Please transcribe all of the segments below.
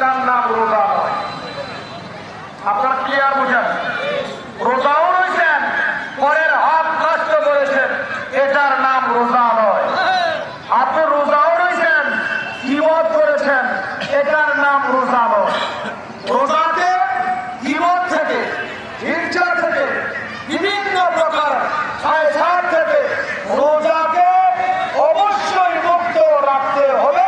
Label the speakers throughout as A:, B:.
A: এটার নাম রোজা নয়। আপনারা ক্লিয়ার বুঝেন? রোজাও রয়েছেন, পরের হক নষ্ট করেছেন, এটার নাম রোজা নয়। আপনি রোজাও রয়েছেন, গীবত করেছেন, এটার নাম রোজা নয়। রোজাকে গীবত থেকে, হিংসা থেকে, বিভিন্ন প্রকার ফায়সাদ থেকে রোজাকে অবশ্যই মুক্ত রাখতে হবে।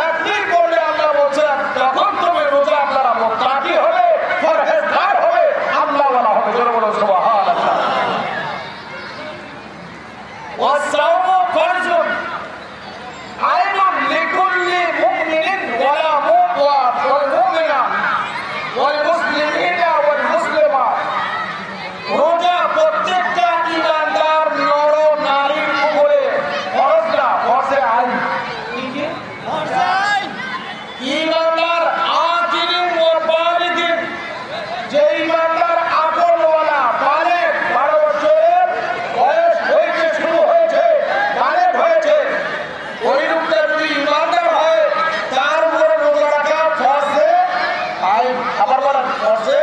A: একদিন বলে আল্লাহ বলছেন, তখন তুমি রোজা আপনারা মুত্তাকি হবে, পরহেজগার হবে, আল্লাহওয়ালা হবে। জোরে বলো সুবহানাল্লাহ। ওয়াস-সাওমু ফারজুন আইনুন লিকুল্লি মুমিনিন ওয়া মুমিনা ওয়াল মুসলিমিনা ওয়াল মুসলিমাত। রোজা প্রত্যেকটা ঈমানদার নর নারীর উপরে ফরজ না, ফরজে আইন। ঈমানদার আকিলিন ওয়া বালিগিন, যে ঈমানদার আকলওয়ালা বালেগ, 12 বছরের বয়স হয়েছে, শুরু হয়েছে, বালেগ হয়েছে, ওই লোকটা যদি ঈমানদার হয় তার উপরে রোজা রাখা ফরজে আইন। আবার বলেন ফরজে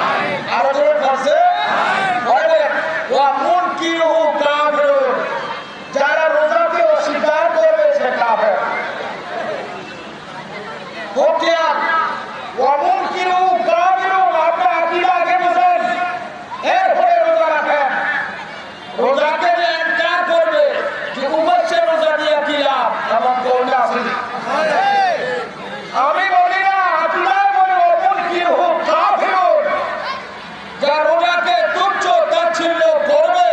A: আইন, আরো জোরে ফরজে আইন। ওয়া মুনকিরুহু কাফিরুন, যারা রোজাকে অস্বীকার করবে সে কাফের। হোকিয়ার ওয়া মুনকিরুহু কাফিরুন, আপনি আকীদা আগে বুঝেন, এরপরে রোজা রাখেন। রোজাকে যে ইনকার করবে, যে উপসে রোজা দিয়ে কি লাভ, এমন করলে আছে? আমি বলি না, আকীদায় বলি ওয়া মুনকিরুহু কাফিরুন, যা রোজাকে তুচ্ছ তাচ্ছিল্য করবে,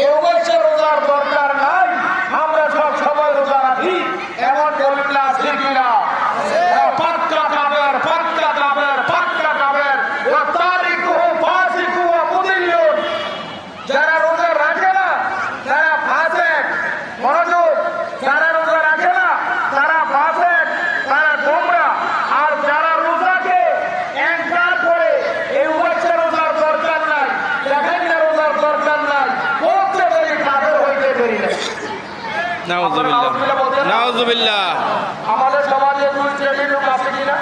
A: এ উপসে রোজার দরকার নাই, আমরা সব সময় রোজা রাখি, এমন বলবেন না, আছে কিনা? পাক্কা কাফের, পাক্কা কাফের, পাক্কা কাফের। ওয়া তারিকুহু ফাসিকু ওয়া মুদিল্লুন, যারা রোজা রাখে না তারা ফাসিক। মনোযোগ, যারা রোজা রাখে না তারা ফাসিক, তারা গোমরা। আর যারা রোজাকে ইনকার করে, এই উপসে রোজার দরকার নাই, দেখেন না রোজার দরকার নাই, বলতে দেরি, কাফের হইতে দেরি নাই।
B: নাউজুবিল্লাহ, নাউজুবিল্লাহ।
A: আমাদের সমাজে দুই শ্রেণীর লোক আছে কিনা?